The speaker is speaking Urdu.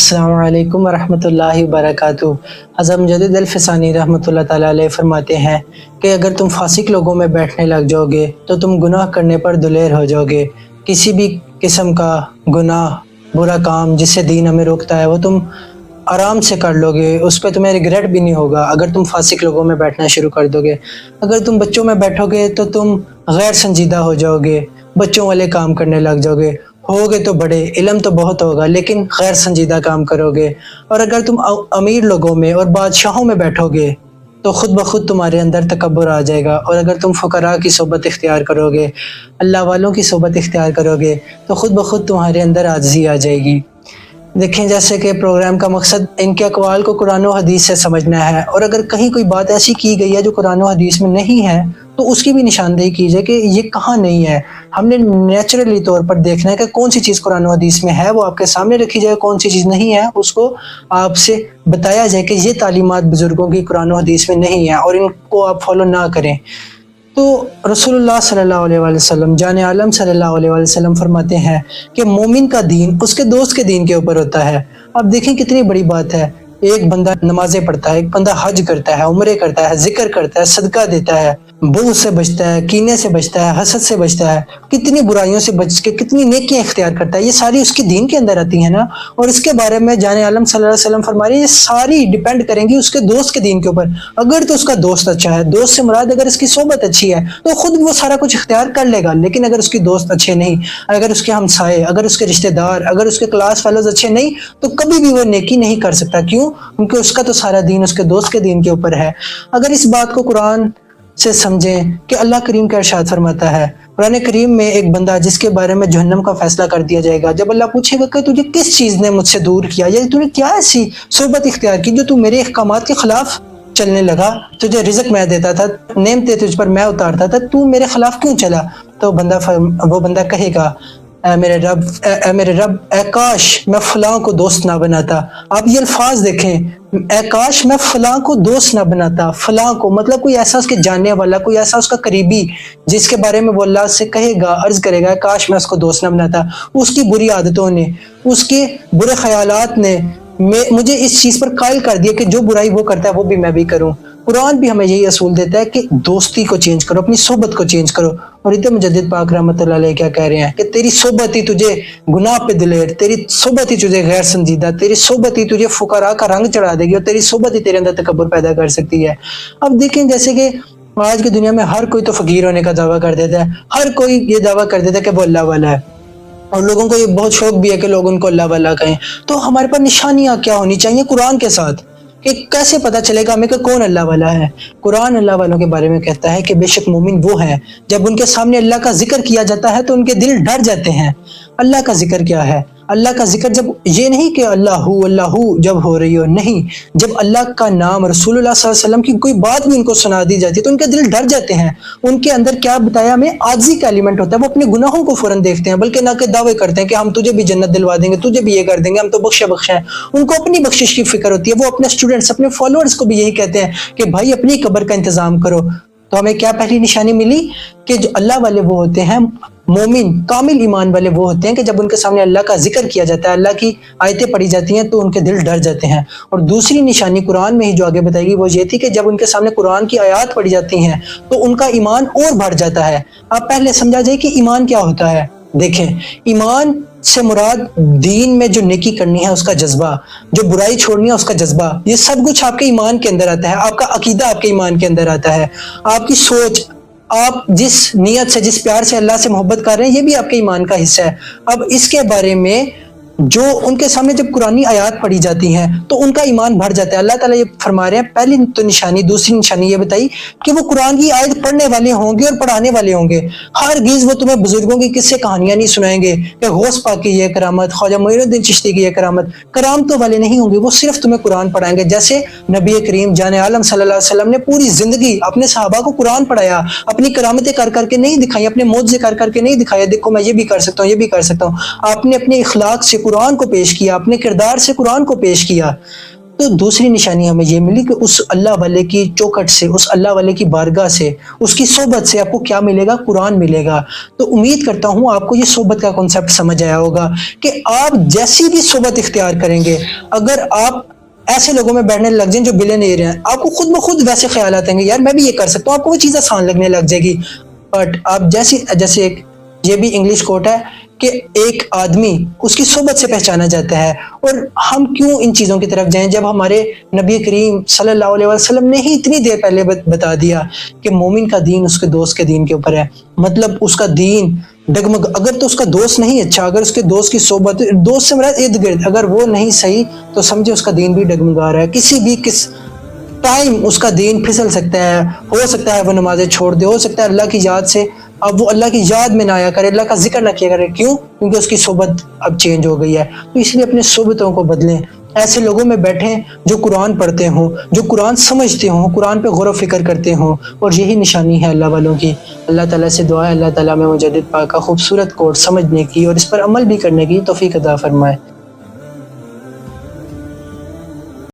السلام علیکم ورحمۃ اللہ وبرکاتہ۔ حضرت مجدد الفسانی رحمۃ اللہ تعالیٰ علیہ فرماتے ہیں کہ اگر تم فاسق لوگوں میں بیٹھنے لگ جاؤ گے تو تم گناہ کرنے پر دلیر ہو جاؤ گے۔ کسی بھی قسم کا گناہ، برا کام جس سے دین ہمیں روکتا ہے وہ تم آرام سے کر لو گے، اس پہ تمہیں ریگریٹ بھی نہیں ہوگا اگر تم فاسق لوگوں میں بیٹھنا شروع کر دو گے۔ اگر تم بچوں میں بیٹھو گے تو تم غیر سنجیدہ ہو جاؤ گے، بچوں والے کام کرنے لگ جاؤ گے، ہوگے تو بڑے، علم تو بہت ہوگا لیکن غیر سنجیدہ کام کرو گے۔ اور اگر تم امیر لوگوں میں اور بادشاہوں میں بیٹھو گے تو خود بخود تمہارے اندر تکبر آ جائے گا، اور اگر تم فقراء کی صحبت اختیار کرو گے، اللہ والوں کی صحبت اختیار کرو گے تو خود بخود تمہارے اندر عاجزی آ جائے گی۔ دیکھیں، جیسے کہ پروگرام کا مقصد ان کے اقوال کو قرآن و حدیث سے سمجھنا ہے، اور اگر کہیں کوئی بات ایسی کی گئی ہے جو قرآن و حدیث میں نہیں ہے تو اس کی بھی نشاندہی کیجئے کہ یہ کہاں نہیں ہے۔ ہم نے نیچرلی طور پر دیکھنا ہے کہ کون سی چیز قرآن و حدیث میں ہے، وہ آپ کے سامنے رکھی جائے، کون سی چیز نہیں ہے اس کو آپ سے بتایا جائے کہ یہ تعلیمات بزرگوں کی قرآن و حدیث میں نہیں ہے اور ان کو آپ فالو نہ کریں۔ تو رسول اللہ صلی اللہ علیہ وآلہ وسلم، جان عالم صلی اللہ علیہ وآلہ وسلم فرماتے ہیں کہ مومن کا دین اس کے دوست کے دین کے اوپر ہوتا ہے۔ اب دیکھیں کتنی بڑی بات ہے، ایک بندہ نمازیں پڑھتا ہے، ایک بندہ حج کرتا ہے، عمرے کرتا ہے، ذکر کرتا ہے، صدقہ دیتا ہے، بغض سے بچتا ہے، کینے سے بچتا ہے، حسد سے بچتا ہے، کتنی برائیوں سے بچ کے کتنی نیکیاں اختیار کرتا ہے، یہ ساری اس کے دین کے اندر آتی ہیں نا۔ اور اس کے بارے میں جان عالم صلی اللہ علیہ وسلم فرما رہے ہیں یہ ساری ڈیپینڈ کریں گی اس کے دوست کے دین کے اوپر۔ اگر تو اس کا دوست اچھا ہے، دوست سے مراد اگر اس کی صحبت اچھی ہے تو خود وہ سارا کچھ اختیار کر لے گا، لیکن اگر اس کی دوست اچھے نہیں، اگر اس کے ہمسائے، اگر اس کے رشتہ دار، اگر اس کے کلاس فیلوز اچھے نہیں تو کبھی بھی وہ نیکی نہیں کر سکتا۔ کیوں؟ کیونکہ اس کا تو سارا دین اس کے دوست کے دین کے اوپر ہے۔ اگر اس بات کو قرآن سے سمجھیں کہ اللہ کریم کا ارشاد فرماتا ہے قرآن کریم میں، ایک بندہ جس کے بارے میں جہنم کا فیصلہ کر دیا جائے گا، جب اللہ پوچھے گا کہ تجھے کس چیز نے مجھ سے دور کیا، یا تو نے کیا ایسی صحبت اختیار کی جو تو میرے احکامات کے خلاف چلنے لگا، تجھے رزق میں دیتا تھا، نعمتیں تجھ پر میں اتارتا تھا، تو میرے خلاف کیوں چلا؟ تو وہ بندہ کہے گا اے میرے رب، اے کاش میں فلاں کو دوست نہ بناتا۔ آپ یہ الفاظ دیکھیں، اے کاش میں فلاں کو دوست نہ بناتا۔ فلاں کو مطلب کوئی ایسا اس کے جاننے والا، کوئی ایسا اس کا قریبی جس کے بارے میں وہ اللہ سے کہے گا، عرض کرے گا کاش میں اس کو دوست نہ بناتا۔ اس کی بری عادتوں نے، اس کے برے خیالات نے مجھے اس چیز پر قائل کر دیا کہ جو برائی وہ کرتا ہے وہ بھی میں بھی کروں۔ قرآن بھی ہمیں یہی اصول دیتا ہے کہ دوستی کو چینج کرو، اپنی صحبت کو چینج کرو۔ اور اتنے مجدد پاک رحمۃ اللہ علیہ کیا کہہ رہے ہیں کہ تیری صحبت ہی تجھے گناہ پہ دلیر، تیری صحبت ہی تجھے غیر سنجیدہ، تیری صحبت ہی تجھے فقراء کا رنگ چڑھا دے گی، اور تیری صحبت ہی تیرے اندر تکبر پیدا کر سکتی ہے۔ اب دیکھیں، جیسے کہ آج کی دنیا میں ہر کوئی تو فقیر ہونے کا دعویٰ کر دیتا ہے، ہر کوئی یہ دعویٰ کر دیتا ہے کہ وہ اللہ والا ہے، اور لوگوں کو یہ بہت شوق بھی ہے کہ لوگ ان کو اللہ والا کہیں۔ تو ہمارے پاس نشانیاں کیا ہونی چاہیے قرآن کے ساتھ کہ کیسے پتہ چلے گا ہمیں کہ کون اللہ والا ہے؟ قرآن اللہ والوں کے بارے میں کہتا ہے کہ بے شک مومن وہ ہیں جب ان کے سامنے اللہ کا ذکر کیا جاتا ہے تو ان کے دل ڈر جاتے ہیں۔ اللہ کا ذکر کیا ہے؟ اللہ کا ذکر جب یہ نہیں کہ اللہ جب ہو رہی ہو، نہیں، جب اللہ کا نام، رسول اللہ صلی اللہ علیہ وسلم کی کوئی بات بھی ان کو سنا دی جاتی ہے تو ان کے دل ڈر جاتے ہیں۔ ان کے اندر کیا بتایا ہمیں؟ عاجزی کا ایلیمنٹ ہوتا ہے، وہ اپنے گناہوں کو فوراً دیکھتے ہیں، بلکہ نہ کہ دعوے کرتے ہیں کہ ہم تجھے بھی جنت دلوا دیں گے، تجھے بھی یہ کر دیں گے، ہم تو بخشے ہیں۔ ان کو اپنی بخشش کی فکر ہوتی ہے، وہ اپنے اسٹوڈنٹس، اپنے فالوورز کو بھی یہی کہتے ہیں کہ بھائی اپنی قبر کا انتظام کرو۔ تو ہمیں کیا پہلی نشانی ملی کہ جو اللہ والے وہ ہوتے ہیں، مومن کامل ایمان والے وہ ہوتے ہیں کہ جب ان کے سامنے اللہ کا ذکر کیا جاتا ہے، اللہ کی آیتیں پڑھی جاتی ہیں تو ان کے دل ڈر جاتے ہیں۔ اور دوسری نشانی قرآن میں ہی جو آگے بتائی گئی وہ یہ تھی کہ جب ان کے سامنے قرآن کی آیات پڑھی جاتی ہیں تو ان کا ایمان اور بڑھ جاتا ہے۔ اب پہلے سمجھا جائے کہ ایمان کیا ہوتا ہے۔ دیکھیں، ایمان سے مراد دین میں جو نیکی کرنی ہے اس کا جذبہ، جو برائی چھوڑنی ہے اس کا جذبہ، یہ سب کچھ آپ کے ایمان کے اندر آتا ہے۔ آپ کا عقیدہ آپ کے ایمان کے اندر آتا ہے، آپ کی سوچ، آپ جس نیت سے، جس پیار سے اللہ سے محبت کر رہے ہیں، یہ بھی آپ کے ایمان کا حصہ ہے۔ اب اس کے بارے میں جو ان کے سامنے جب قرآنی آیات پڑھی جاتی ہیں تو ان کا ایمان بڑھ جاتا ہے۔ اللہ تعالیٰ یہ فرما رہے ہیں، پہلی تو نشانی، دوسری نشانی یہ بتائی کہ وہ قرآن کی آیت پڑھنے والے ہوں گے اور پڑھانے والے ہوں گے۔ ہرگز وہ تمہیں بزرگوں کی قصے کہانیاں نہیں سنائیں گے کہ غوث پاک کی یہ کرامت، خواجہ معین الدین چشتی کی یہ کرامت، کرامتوں والے نہیں ہوں گے، وہ صرف تمہیں قرآن پڑھائیں گے۔ جیسے نبی کریم جان عالم صلی اللہ علیہ وسلم نے پوری زندگی اپنے صحابہ کو قرآن پڑھایا، اپنی کرامتیں کر کر کے نہیں دکھائی، اپنے معجزے کر کر کے نہیں دکھایا، دیکھو میں یہ بھی کر سکتا ہوں، یہ بھی کر سکتا ہوں۔ آپ نے اپنے اخلاق سے قرآن کو پیش کیا، اپنے کردار سے قرآن کو پیش کیا۔ تو دوسری نشانی ہمیں یہ ملی کہ اس اللہ والے کی چوکٹ سے، اس اللہ والے کی بارگاہ سے، اس کی صحبت سے آپ کو کیا ملے گا؟ قرآن ملے گا۔ تو امید کرتا ہوں آپ کو یہ صحبت کا کنسیپٹ سمجھ آیا ہوگا کہ آپ جیسی بھی صحبت اختیار کریں گے، اگر آپ ایسے لوگوں میں بیٹھنے لگ جائیں جو بلینئر ہیں، آپ کو خود بخود ویسے خیالات آئیں گے، یار میں بھی یہ کر سکتا ہوں، آپ کو وہ چیز آسان لگنے لگ جائے گی۔ بٹ آپ جیسے ایک یہ بھی انگلش کوٹ ہے کہ ایک آدمی اس کی صحبت سے پہچانا جاتا ہے۔ اور ہم کیوں ان چیزوں کی طرف جائیں جب ہمارے نبی کریم صلی اللہ علیہ وسلم نے ہی اتنی دیر پہلے بتا دیا کہ مومن کا دین اس کے دوست کے دین کے اوپر ہے۔ مطلب اس کا دین ڈگمگ، اگر تو اس کا دوست نہیں اچھا، اگر اس کے دوست کی صحبت، دوست سے مراد ارد گرد، اگر وہ نہیں صحیح تو سمجھے اس کا دین بھی ڈگمگا رہا ہے، کسی بھی ٹائم اس کا دین پھسل سکتا ہے، ہو سکتا ہے وہ نمازیں چھوڑ دے، ہو سکتا ہے اللہ کی یاد سے اب وہ اللہ کی یاد میں نہ آیا کرے، اللہ کا ذکر نہ کیا کرے۔ کیوں؟ کیونکہ اس کی صحبت اب چینج ہو گئی ہے۔ تو اس لیے اپنے صحبتوں کو بدلیں، ایسے لوگوں میں بیٹھیں جو قرآن پڑھتے ہوں، جو قرآن سمجھتے ہوں، قرآن پہ غور و فکر کرتے ہوں، اور یہی نشانی ہے اللہ والوں کی۔ اللہ تعالیٰ سے دعا ہے اللہ تعالیٰ میں مجدد پاک کا خوبصورت کوٹ سمجھنے کی اور اس پر عمل بھی کرنے کی توفیق عطا فرمائے۔